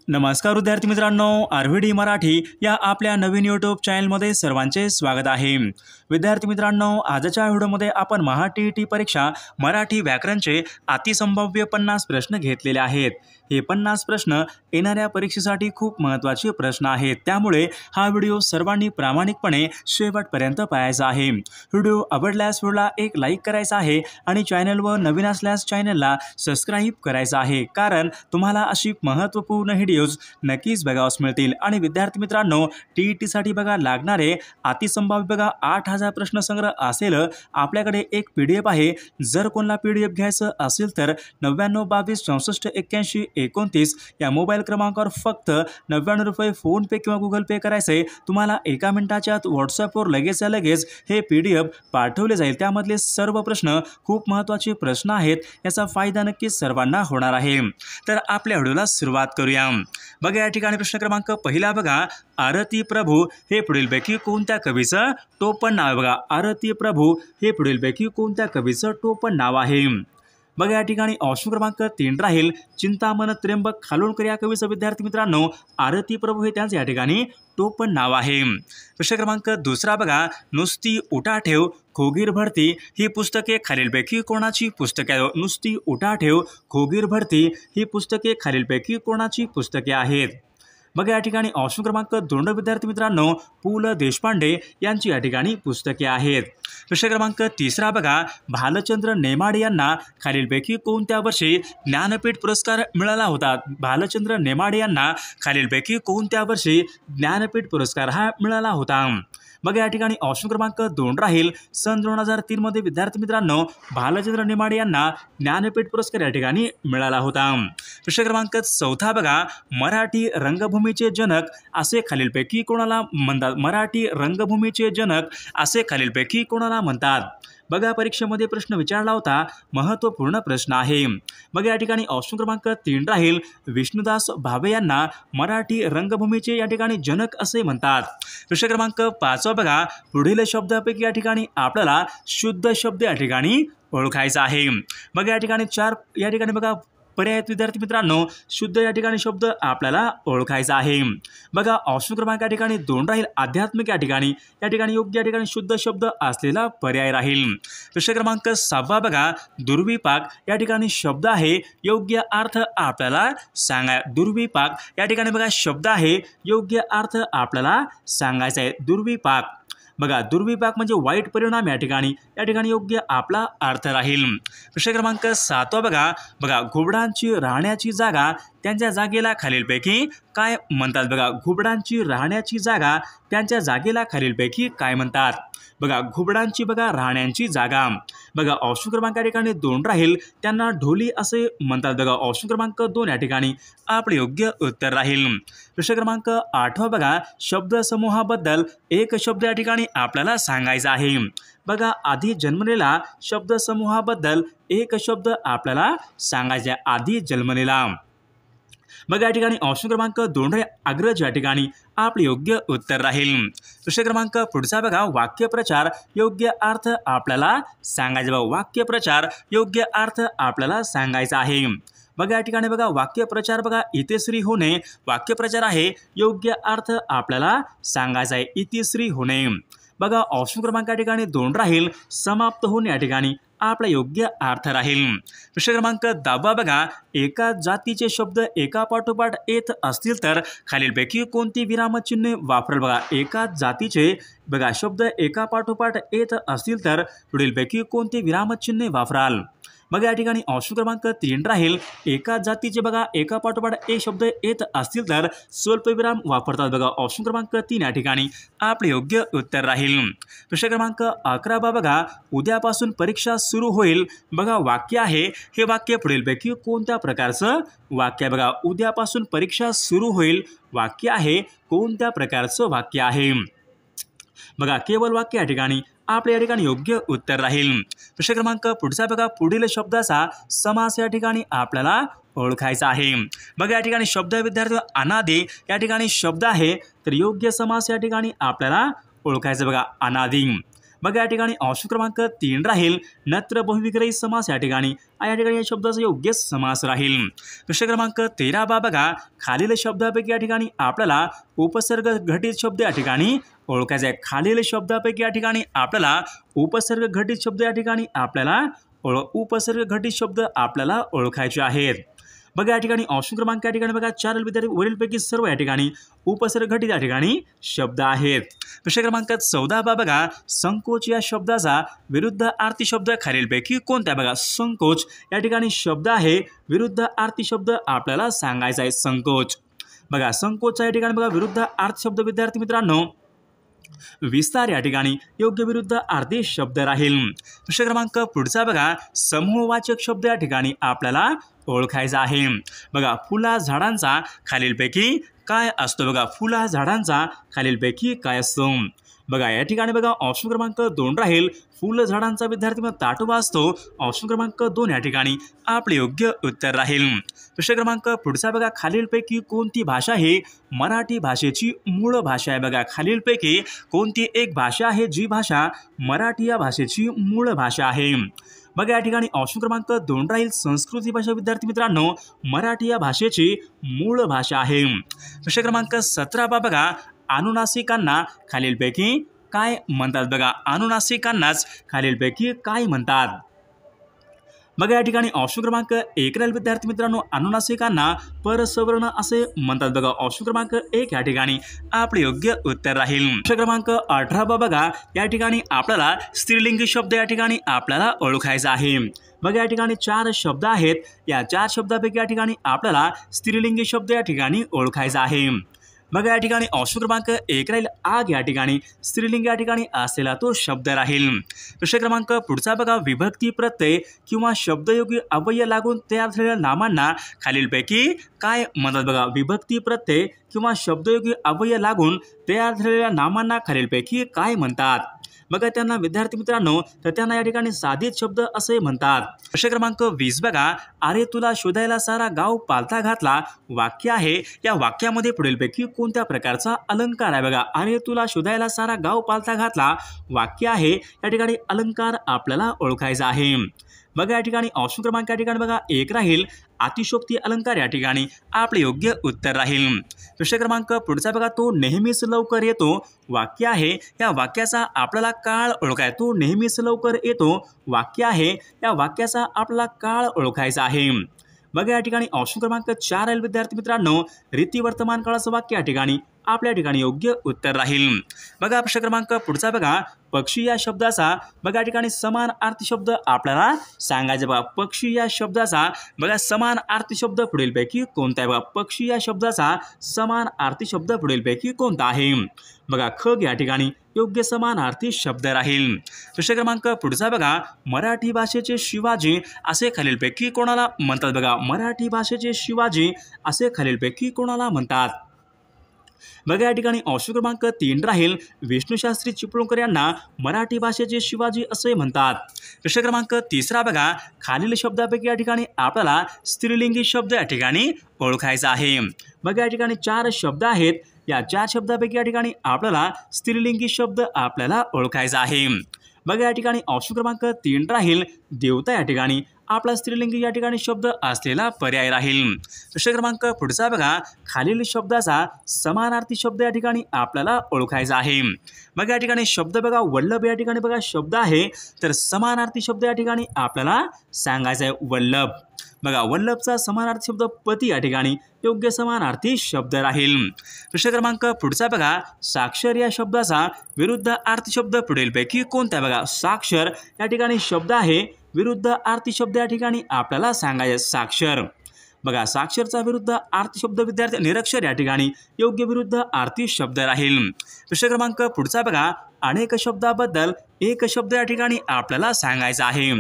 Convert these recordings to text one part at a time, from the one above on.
नमस्कार विद्यार्थी मित्रांनो, आरव्हीडी मराठी या आपल्या नवीन यूट्यूब चॅनलमध्ये सर्वांचे स्वागत आहे। विद्यार्थी मित्रांनो, आजच्या व्हिडिओमध्ये आपण महा-टी-ई-टी परीक्षा मराठी व्याकरणचे अतिसंभाव्य 50 प्रश्न घेतलेले आहेत। हे 50 प्रश्न येणाऱ्या परीक्षेसाठी खूप महत्त्वाचे प्रश्न आहेत, त्यामुळे हा व्हिडिओ सर्वांनी प्रामाणिकपणे शेवटपर्यंत पाहायचा आहे। व्हिडिओ आवडल्यास व्हिडिओला एक लाईक करायचा आहे आणि चॅनलवर नवीन असल्यास चॅनलला सबस्क्राईब करायचं आहे, कारण तुम्हाला अशी महत्त्वपूर्ण व्हिडिओज नक्कीच बघावयास मिळतील। आणि विद्यार्थी मित्रांनो, टी-ई-टीसाठी बघा लागणारे अतिसंभाव्य बघा 8000 प्रश्न संग्रह असेल आपल्याकडे एक PDF आहे। जर कोणाला PDF घ्यायचं असेल तर 9922648129 या मोबाईल क्रमांकावर फक्त 99 रुपये फोन पे किंवा गुगल पे करायचे। तुम्हाला एका मिनिटाच्या आत व्हॉट्सअपवर लगेच हे PDF पाठवले जाईल। त्यामधले सर्व प्रश्न खूप महत्त्वाचे प्रश्न आहेत, याचा फायदा नक्कीच सर्वांना होणार आहे। तर आपल्या व्हिडिओला सुरुवात करूया। बघा या ठिकाणी प्रश्न क्रमांक पहिला बघा, आरती प्रभू हे पुढीलपैकी कोणत्या कवीचं टोपण नाव आहे? बघा आरती प्रभू हे पुढीलपैकी कोणत्या कवीचं टोपण नाव आहे? बघा या ठिकाणी ऑप्शन क्रमांक 3 राहील, चिंतामण त्र्यंबक खालोळकर या कवीचं विद्यार्थी मित्रांनो आरती प्रभू हे त्यांचे या ठिकाणी टोपण नाव आहे। प्रश्न क्रमांक दुसरा बघा, नुसती उठाठेव खोगीर भरती ही पुस्तके खालीलपैकी कोणाची पुस्तके आहेत? नुसती उठाठेव खोगीर भरती ही पुस्तके खालीलपैकी कोणाची पुस्तके आहेत? बघा या ठिकाणी ऑप्शन क्रमांक 2 विद्यार्थी मित्रांनो पु ल देशपांडे यांची या ठिकाणी पुस्तके आहेत। प्रश्न क्रमांक 3 बघा, भालचंद्र नेमाडे यांना खालीलपैकी कोणत्या वर्षी ज्ञानपीठ पुरस्कार मिळाला होता? भालचंद्र नेमाडे यांना खालीलपैकी कोणत्या वर्षी ज्ञानपीठ पुरस्कार हा मिळाला होता? बघा या ठिकाणी ऑप्शन क्रमांक 2 राहील, सन 2003 मध्ये विद्यार्थी मित्रांनो भालचंद्र नेमाडे यांना ज्ञानपीठ पुरस्कार या ठिकाणी मिळाला होता। प्रश्न क्रमांक 4 बघा, मराठी रंगभूमीचे जनक असे खालीलपैकी कोणाला म्हणतात? मराठी रंगभूमीचे जनक असे खालीलपैकी कोणाला म्हणतात? बघा परीक्षेमध्ये प्रश्न विचारला होता, महत्त्वपूर्ण प्रश्न आहे। बघा या ठिकाणी ऑप्शन क्रमांक 3 राहील, विष्णुदास भावे यांना मराठी रंगभूमीचे या ठिकाणी जनक असे म्हणतात। प्रश्न क्रमांक 5 बघा, पुढील शब्दापैकी या ठिकाणी आपल्याला शुद्ध शब्द या ठिकाणी ओळखायचा आहे। बघा या ठिकाणी 4 या ठिकाणी बघा पर्याय विद्यार्थी मित्रांनो शुद्ध या ठिकाणी शब्द आपल्याला ओळखायचा आहे। बघा ऑप्शन क्रमांक या ठिकाणी 2 राहील, आध्यात्मिक या ठिकाणी योग्य या ठिकाणी शुद्ध शब्द असलेला पर्याय राहील। प्रश्न क्रमांक 6 बघा, दुर्विपाक या ठिकाणी शब्द आहे, योग्य अर्थ आपल्याला सांगा। दुर्विपाक या ठिकाणी बघा शब्द आहे, योग्य अर्थ आपल्याला सांगायचा आहे। दुर्विपाक बघा दुर्विपाक म्हणजे वाईट परिणाम, या ठिकाणी योग्य आपला अर्थ राहील। प्रश्न क्रमांक 7 बघा घुबडांची राहण्याची जागा त्यांच्या जागेला खालीलपैकी काय म्हणतात? बघा घुबडांची राहण्याची जागा त्यांच्या जागेला खालीलपैकी काय म्हणतात? बघा घुबडांची बघा राहण्याची जागा बघा ऑप्शन क्रमांक या ठिकाणी 2 राहील, त्यांना ढोली असे म्हणतात। बघा ऑप्शन क्रमांक 2 या ठिकाणी आपले योग्य उत्तर राहील। प्रश्न क्रमांक 8 बघा, शब्दसमूहाबद्दल एक शब्द या ठिकाणी आपल्याला सांगायचा आहे। बघा आधी जन्मलेला शब्दसमूहाबद्दल एक शब्द आपल्याला सांगायचा आहे, आधी जन्मलेला। बघा या ठिकाणी ऑप्शन क्रमांक 2 अग्रज या ठिकाणी आपले योग्य उत्तर राहील। प्रश्न क्रमांक पुढचा बघा, वाक्यप्रचार योग्य अर्थ आपल्याला सांगायचा। बघा वाक्यप्रचार योग्य अर्थ आपल्याला सांगायचा आहे। बघा या ठिकाणी बघा वाक्यप्रचार बघा इतिश्री होणे वाक्यप्रचार आहे, योग्य अर्थ आपल्याला सांगायचा आहे, इतिश्री होणे। बघा ऑप्शन क्रमांक या ठिकाणी 2 राहील, समाप्त होणे या ठिकाणी आपला योग्य अर्थ राहील। प्रश्न क्रमांक 10 बघा, एका जातीचे शब्द एका पाठोपाठ येत असतील तर खालीलपैकी कोणती विरामचिन्हे वापराल? बघा एका जातीचे बघा शब्द एका पाठोपाठ येत असतील तर पुढीलपैकी कोणती विरामचिन्हे वापराल? बघा या ठिकाणी ऑप्शन क्रमांक 3 राहील, एका जातीचे बघा एका पाठोपाठ एक शब्द येत असतील तर स्वल्पविराम वापरतात। बघा ऑप्शन क्रमांक 3 या ठिकाणी आपले योग्य उत्तर राहील। प्रश्न क्रमांक 11 बघा, उद्यापासून परीक्षा सुरू होईल बघा वाक्य आहे, हे वाक्य पुढीलपैकी कोणत्या प्रकारचं वाक्य आहे? बघा उद्यापासून परीक्षा सुरू होईल वाक्य आहे, कोणत्या प्रकारचं वाक्य आहे? बघा केवळ वाक्य या ठिकाणी आपल्या या ठिकाणी योग्य उत्तर राहील। प्रश्न क्रमांक पुढचा बघा, पुढील शब्दाचा समास या ठिकाणी आपल्याला ओळखायचा आहे। बघा या ठिकाणी शब्द विद्यार्थी अनादी या ठिकाणी शब्द आहे, तर योग्य समास या ठिकाणी आपल्याला ओळखायचा बघा अनादी। बघा या ठिकाणी ऑप्शन क्रमांक 3 राहील नत्र बहुविग्रही समास या ठिकाणी या शब्दाचा योग्य समास राहील। प्रश्न क्रमांक 13 बघा खालील शब्दापैकी या ठिकाणी आपल्याला उपसर्ग घटित शब्द या ठिकाणी ओळखायचा आहे। खालील शब्दापैकी या ठिकाणी आपल्याला उपसर्ग घटित शब्द या ठिकाणी आपल्याला ओळखायचे आहेत। बघा या ठिकाणी ऑप्शन क्रमांक या ठिकाणी बघा 4 विद्यार्थी वरीलपैकी सर्व या ठिकाणी उपसर्ग घटित या ठिकाणी शब्द आहेत। प्रश्न क्रमांक 14 बघा संकोच या शब्दाचा विरुद्धार्थी शब्द खालीलपैकी कोणता? बघा संकोच या ठिकाणी शब्द आहे, विरुद्धार्थी शब्द आपल्याला सांगायचा आहे संकोच। बघा संकोच या ठिकाणी बघा विरुद्धार्थी शब्द विद्यार्थी मित्रांनो विस्तार या ठिकाणी योग्य विरुद्धार्थी शब्द राहील। प्रश्न क्रमांक पुढचा बघा समूहवाचक शब्द या ठिकाणी आपल्याला ओळखायचा आहे। बघा फुला झाडांचा खालीलपैकी काय असतो? बघा फुला झाडांचा खालीलपैकी काय असतो? बघा या ठिकाणी बघा ऑप्शन क्रमांक 2 राहील फुल झाडांचा विद्यार्थी ताटोबा असतो। ऑप्शन क्रमांक 2 या ठिकाणी आपले योग्य उत्तर राहील। प्रश्न क्रमांक पुढचा बघा खालीलपैकी कोणती भाषा ही मराठी भाषेची मूळ भाषा आहे? बघा खालीलपैकी कोणती एक भाषा आहे जी भाषा मराठी या भाषेची मूळ भाषा आहे? बघा या ठिकाणी ऑप्शन क्रमांक 2 राहील संस्कृत ही भाषा विद्यार्थी मित्रांनो मराठी या भाषेची मूळ भाषा आहे। प्रश्न क्रमांक 17 बघा अनुनासिकांना खालीलपैकी काय म्हणतात? बघा अनुनासिकांनाच खालीलपैकी काय म्हणतात? बघा या ठिकाणी ऑप्शन क्रमांक 1 राहील विद्यार्थी मित्रांनो अनुनासिकांना परसवर्ण असे म्हणतात। बघा ऑप्शन क्रमांक 1 या ठिकाणी आपले योग्य उत्तर राहील। प्रश्न क्रमांक 18 बघा या ठिकाणी आपल्याला स्त्रीलिंगी शब्द या ठिकाणी आपल्याला ओळखायचा आहे। बघा या ठिकाणी 4 शब्द आहेत, या 4 शब्दापैकी या ठिकाणी आपल्याला स्त्रीलिंगी शब्द या ठिकाणी ओळखायचा आहे। बघा या ठिकाणी ऑप्शन क्रमांक 1 राहील आग या ठिकाणी स्त्रीलिंग या ठिकाणी असलेला तो शब्द राहील। प्रश्न क्रमांक पुढचा बघा विभक्ती प्रत्यय किंवा शब्दयोगी अव्यय लागून तयार झालेल्या नामांना खालीलपैकी काय म्हणतात? बघा विभक्ती प्रत्यय किंवा शब्दयोगी अव्यय लागून तयार झालेल्या नामांना खालीलपैकी काय म्हणतात? बघा त्यांना विद्यार्थी मित्रांनो तर त्यांना या ठिकाणी साधित शब्द असे म्हणतात। प्रश्न क्रमांक 20 बघा अरे तुला शोधायला सारा गाव पालथा घातला वाक्य आहे, या वाक्यामध्ये पुढीलपैकी कोणत्या प्रकारचा अलंकार आहे? बघा अरे तुला शोधायला सारा गाव पालथा घातला वाक्य आहे, या ठिकाणी अलंकार आपल्याला ओळखायचा आहे। बघा या ठिकाणी ऑप्शन क्रमांक या ठिकाणी बघा 1 राहील अतिशोक्ती अलंकार या ठिकाणी आपले योग्य उत्तर राहील। प्रश्न क्रमांक पुढचा बघा तो नेहमीच लवकर येतो वाक्य आहे, या वाक्याचा आपल्याला काळ ओळखाय तो नेहमीच लवकर येतो वाक्य आहे, या वाक्याचा आपल्याला काळ ओळखायचा आहे। बघा या ठिकाणी ऑप्शन क्रमांक 4 राहील विद्यार्थी मित्रांनो रीती वर्तमान काळाचं वाक्य या ठिकाणी आपल्या ठिकाणी योग्य उत्तर राहील। बघा प्रश्न क्रमांक पुढचा बघा पक्षी या शब्दाचा बघा या ठिकाणी समान अर्थी शब्द आपल्याला सांगायचा। बघा पक्षी या शब्दाचा बघा समान अर्थी शब्द पुढीलपैकी कोणता आहे? बघा पक्षी या शब्दाचा समान अर्थी शब्द पुढीलपैकी कोणता आहे? बघा खग या ठिकाणी योग्य समानार्थी शब्द राहील। प्रश्न क्रमांक पुढचा बघा मराठी भाषेचे शिवाजी असे खालीलपैकी कोणाला म्हणतात? बघा मराठी भाषेचे शिवाजी असे खालीलपैकी कोणाला म्हणतात? बघा या ठिकाणी ऑप्शन क्रमांक 3 राहील विष्णुशास्त्री चिपळूणकर यांना मराठी भाषेचे शिवाजी असे म्हणतात। प्रश्न क्रमांक 3 बघा खालील शब्दापैकी या ठिकाणी आपल्याला स्त्रीलिंगी शब्द या ठिकाणी ओळखायचा आहे। बघा या ठिकाणी 4 शब्द आहेत, या 4 शब्दापैकी या ठिकाणी आपल्याला स्त्रीलिंगी शब्द आपल्याला ओळखायचा आहे। बघा या ठिकाणी ऑप्शन क्रमांक 3 राहील देवता या ठिकाणी आपला स्त्रीलिंगी या ठिकाणी शब्द असलेला पर्याय राहील। प्रश्न क्रमांक पुढचा बघा खालील शब्दाचा समानार्थी शब्द या ठिकाणी आपल्याला ओळखायचा आहे। बघा या ठिकाणी शब्द बघा वल्लभ या ठिकाणी बघा शब्द आहे, तर समानार्थी शब्द या ठिकाणी आपल्याला सांगायचा आहे वल्लभ। बघा वल्लभचा समानार्थी शब्द पती या ठिकाणी योग्य समानार्थी शब्द राहील। प्रश्न क्रमांक पुढचा बघा साक्षर या शब्दाचा विरुद्धार्थी शब्द पुढीलपैकी कोणता? बघा साक्षर या ठिकाणी शब्द आहे, विरुद्धार्थी शब्द या ठिकाणी आपल्याला सांगायचे साक्षर। बघा साक्षरचा विरुद्धार्थी शब्द विद्यार्थी निरक्षर या ठिकाणी योग्य विरुद्धार्थी शब्द राहील। प्रश्न क्रमांक पुढचा बघा अनेक शब्दाबद्दल एक शब्द या ठिकाणी आपल्याला सांगायचा आहे।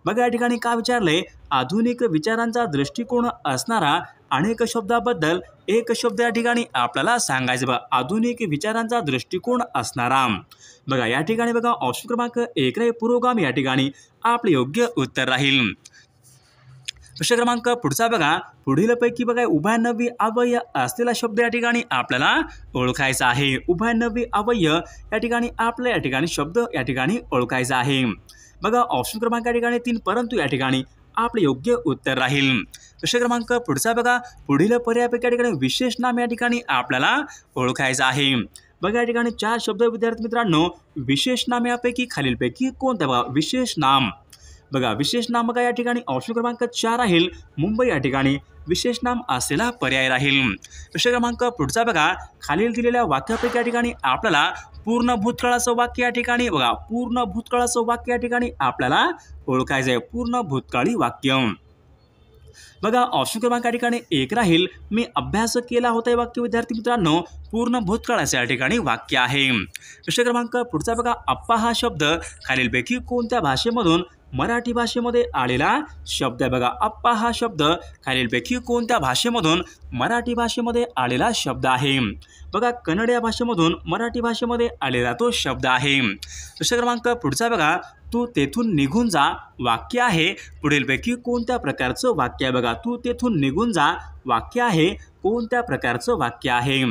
बघा या ठिकाणी का विचारले आधुनिक विचारांचा दृष्टिकोन असणारा अनेक शब्दाबद्दल एक शब्द या ठिकाणी आपल्याला सांगायचं। बघा आधुनिक विचारांचा दृष्टिकोन असणारा बघा या ठिकाणी बघा ऑप्शन क्रमांक 1 पुरोगामी या ठिकाणी आपले योग्य उत्तर राहील। प्रश्न क्रमांक पुढचा बघा, पुढीलपैकी बघा उभयनवी अव्यय असलेला शब्द या ठिकाणी आपल्याला ओळखायचा आहे. उभयनवी अव्यय या ठिकाणी आपल्या या ठिकाणी शब्द या ठिकाणी ओळखायचा आहे. बघा ऑप्शन क्रमांक या ठिकाणी 3, परंतु या ठिकाणी आपले योग्य उत्तर राहील. प्रश्न क्रमांक पुढचा बघा, पुढील पर्यायापैकी या ठिकाणी विशेष नाम या ठिकाणी आपल्याला ओळखायचं आहे. बघा या ठिकाणी 4 शब्द विद्यार्थी मित्रांनो, विशेष नाम यापैकी खालीलपैकी कोणतं बघा विशेष नाम. बघा विशेष नाम बघा या ठिकाणी ऑप्शन क्रमांक 4 राहील मुंबई या ठिकाणी विशेष नाम असलेला पर्याय राहील. प्रश्न क्रमांक पुढचा बघा, खालील दिलेल्या वाक्यापैकी या ठिकाणी आपल्याला पूर्ण भूतकाळाचं वाक्य या ठिकाणी बघा पूर्ण भूतकाळाचं वाक्य या ठिकाणी आपल्याला ओळखायचं आहे. पूर्ण भूतकाळी वाक्य. बघा ऑप्शन क्रमांक या ठिकाणी 1 राहील, मी अभ्यास केला होता हे वाक्य विद्यार्थी मित्रांनो पूर्ण भूतकाळाचे या ठिकाणी वाक्य आहे. प्रश्न क्रमांक पुढचा बघा, अप्पा हा शब्द खालीलपैकी कोणत्या भाषेमधून मराठी भाषेमध्ये आलेला शब्द आहे. बघा अप्पा हा शब्द खालीलपैकी कोणत्या भाषेमधून मराठी भाषेमध्ये आलेला शब्द आहे. बघा कन्नड या भाषेमधून मराठी भाषेमध्ये आलेला तो शब्द आहे. प्रश्न क्रमांक पुढचा बघा, तू तेथून निघून जा वाक्य आहे पुढीलपैकी कोणत्या प्रकारचं वाक्य आहे. बघा तू तेथून निघून जा वाक्य आहे कोणत्या प्रकारचं वाक्य आहे.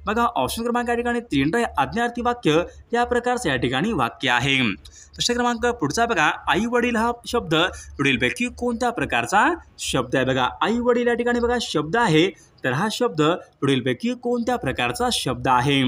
बघा ऑप्शन क्रमांक या ठिकाणी 3 आज्ञार्थी वाक्य या प्रकारचं या ठिकाणी वाक्य आहे. प्रश्न क्रमांक पुढचा बघा, आई वडील हा शब्द पुढीलपैकी कोणत्या प्रकारचा शब्द आहे. बघा आई वडील या ठिकाणी बघा शब्द आहे, तर हा शब्द पुढीलपैकी कोणत्या प्रकारचा शब्द आहे.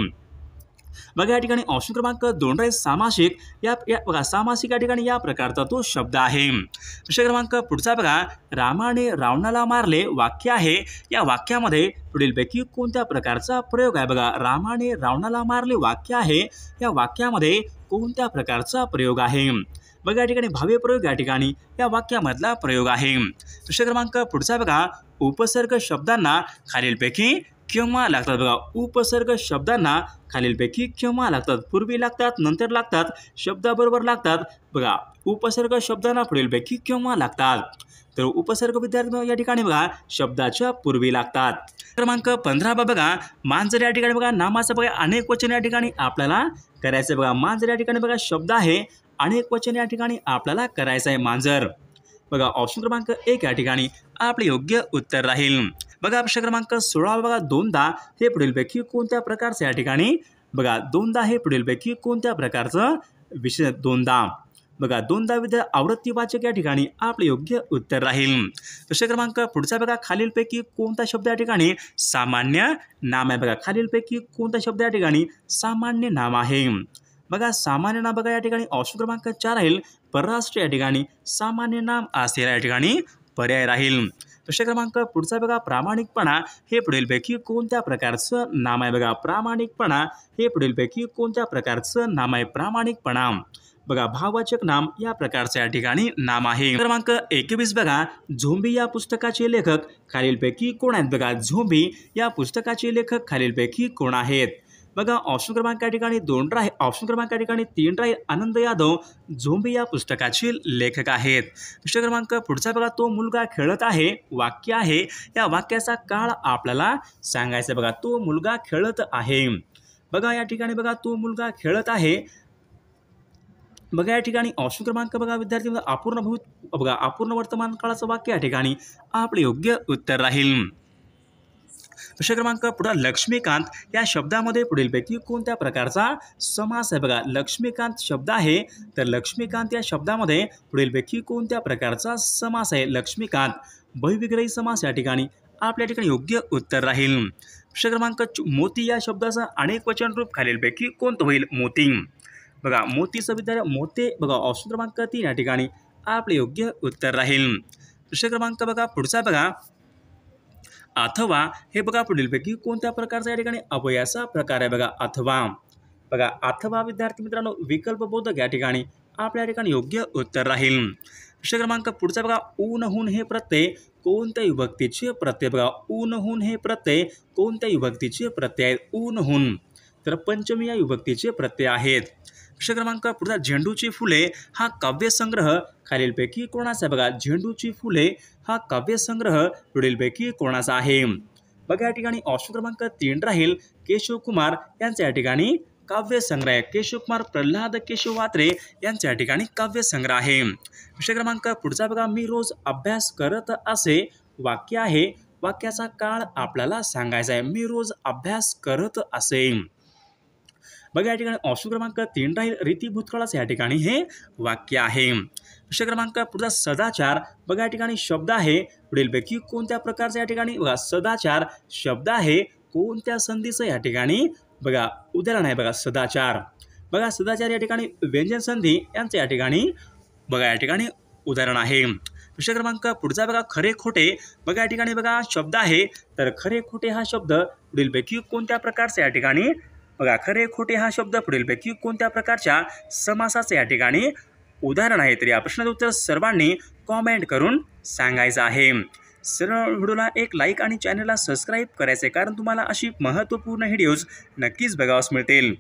बघा या ठिकाणी ऑप्शन क्रमांक 2 सामासिक या बघा सामासिक या ठिकाणी या प्रकारचा तो शब्द आहे. प्रश्न क्रमांक पुढचा बघा, रामाने रावणाला मारले वाक्य आहे, या वाक्यामध्ये पुढीलपैकी कोणत्या प्रकारचा प्रयोग आहे. बघा रामाने रावणाला मारले वाक्य आहे, या वाक्यामध्ये कोणत्या प्रकारचा प्रयोग आहे. बघा या ठिकाणी भाव्य प्रयोग या ठिकाणी या वाक्यामधला प्रयोग आहे. प्रश्न क्रमांक पुढचा बघा, उपसर्ग शब्दांना खालीलपैकी केव्हा लागतात. बघा उपसर्ग शब्दांना खालीलपैकी केव्हा लागतात. पूर्वी लागतात, नंतर लागतात, शब्दाबरोबर लागतात. बघा उपसर्ग शब्दांना पुढीलपैकी केव्हा लागतात. तर उपसर्ग विद्यार्थी या ठिकाणी बघा शब्दाच्या पूर्वी लागतात. क्रमांक 15 बघा, मांजर या ठिकाणी बघा नामाचं बघा अनेक वचन या ठिकाणी आपल्याला करायचं. बघा मांजर या ठिकाणी बघा शब्द आहे, अनेक वचन या ठिकाणी आपल्याला करायचं आहे मांजर. बघा ऑप्शन क्रमांक 1 या ठिकाणी आपले योग्य उत्तर राहील. बघा प्रश्न क्रमांक 16 बघा, दोनदा हे पुढीलपैकी कोणत्या प्रकारचं या ठिकाणी बघा दोनदा हे पुढीलपैकी कोणत्या प्रकारचं विषय दोनदा. बघा दोनदा आवृत्तीवाचक या ठिकाणी आपले योग्य उत्तर राहील. प्रश्न क्रमांक पुढचा बघा, खालीलपैकी कोणता शब्द या ठिकाणी सामान्य नाम आहे. बघा खालीलपैकी कोणता शब्द या ठिकाणी सामान्य नाम आहे. बघा सामान्य नाम बघा या ठिकाणी ऑप्शन क्रमांक 4 राहील, परराष्ट्र या ठिकाणी सामान्य नाम असलेला या ठिकाणी पर्याय राहील. प्रश्न क्रमांक पुढचा बघा, प्रामाणिकपणा हे पुढीलपैकी कोणत्या प्रकारचं नाम आहे. बघा प्रामाणिकपणा हे पुढीलपैकी कोणत्या प्रकारचं नाम आहे. प्रामाणिकपणा बघा भाववाचक नाम या प्रकारचं या ठिकाणी नाम आहे. क्रमांक 21 बघा, झोंबी या पुस्तकाचे लेखक खालीलपैकी कोण आहेत. बघा झोंबी या पुस्तकाचे लेखक खालीलपैकी कोण आहेत. बघा ऑप्शन क्रमांक या ठिकाणी 2 राहील, ऑप्शन क्रमांक या ठिकाणी 3 राहील, आनंद यादव झोंबी या पुस्तकाचे लेखक आहेत. प्रश्न क्रमांक पुढचा बघा, तो मुलगा खेळत आहे वाक्य आहे, या वाक्याचा काळ आपल्याला सांगायचा. बघा तो मुलगा खेळत आहे. बघा या ठिकाणी बघा तो मुलगा खेळत आहे. बघा या ठिकाणी ऑप्शन क्रमांक बघा विद्यार्थी अपूर्ण वर्तमान काळाचं वाक्य या ठिकाणी आपले योग्य उत्तर राहील. प्रश्न क्रमांक पुढे, लक्ष्मीकांत या शब्दामध्ये पुढीलपैकी कोणत्या प्रकारचा समास आहे. बघा लक्ष्मीकांत शब्द आहे, तर लक्ष्मीकांत या शब्दामध्ये पुढीलपैकी कोणत्या प्रकारचा समास आहे. लक्ष्मीकांत बहुविग्रही समास या ठिकाणी आपल्या ठिकाणी योग्य उत्तर राहील. प्रश्न क्रमांक मोती या शब्दाचा अनेक वचन रूप खालीलपैकी कोणतं होईल. मोती. बघा मोतीचं विद्यार्थी मोते बघा ऑप्शन क्रमांक 3 या ठिकाणी आपले योग्य उत्तर राहील. प्रश्न क्रमांक बघा पुढचा बघा, अथवा हे बघा पुढीलपैकी कोणत्या प्रकारचा या ठिकाणी अव्ययाचा प्रकार आहे. बघा अथवा. बघा अथवा विद्यार्थी मित्रांनो विकल्प बोधक या ठिकाणी आपल्या ठिकाणी योग्य उत्तर राहील. प्रश्न क्रमांक पुढचा बघा, ऊनहून हे प्रत्यय कोणत्या विभक्तीचे प्रत्यय. बघा ऊनहून हे प्रत्यय कोणत्या विभक्तीचे प्रत्यय आहेत. ऊनहून तर पंचमी या विभक्तीचे प्रत्यय आहेत. प्रश्न क्रमांक पुढचा, झेंडूची फुले हा काव्यसंग्रह खालीलपैकी कोणाचा. बघा झेंडूची फुले हा काव्यसंग्रह पुढीलपैकी कोणाचा आहे. बघा या ठिकाणी ऑप्शन क्रमांक 3 राहील, केशव कुमार यांचा या ठिकाणी काव्यसंग्रह केशवकुमार प्रल्हाद केशव वात्रे यांच्या या ठिकाणी काव्यसंग्रह आहे. विषय क्रमांक पुढचा बघा, मी रोज अभ्यास करत असे वाक्य आहे. वाक्याचा काळ आपल्याला सांगायचा आहे. मी रोज अभ्यास करत असे. बघा या ठिकाणी ऑप्शन क्रमांक 3 राहील. रीती भूतकाळाचे या ठिकाणी हे वाक्य आहे. विषय क्रमांक पुढचा सदाचार. बघा या ठिकाणी शब्द आहे. पुढीलपैकी कोणत्या प्रकारचा या ठिकाणी बघा सदाचार शब्द आहे. कोणत्या संधीचं या ठिकाणी बघा उदाहरण आहे. बघा सदाचार. बघा सदाचार या ठिकाणी व्यंजन संधी यांचं या ठिकाणी बघा या ठिकाणी उदाहरण आहे. विषय क्रमांक पुढचा बघा खरे खोटे. बघा या ठिकाणी बघा शब्द आहे. तर खरे खोटे हा शब्द पुढीलपैकी कोणत्या प्रकारचा या ठिकाणी बघा खरे खोटे हा शब्द पुढीलपैकी कोणत्या प्रकारच्या समासाचे या ठिकाणी उदाहरण आहे. तर या प्रश्नाचं उत्तर सर्वांनी कॉमेंट करून सांगायचं आहे. सर्व व्हिडिओला एक लाईक आणि चॅनलला सबस्क्राईब करायचे, कारण तुम्हाला अशी महत्त्वपूर्ण व्हिडिओज नक्कीच बघावयास मिळतील.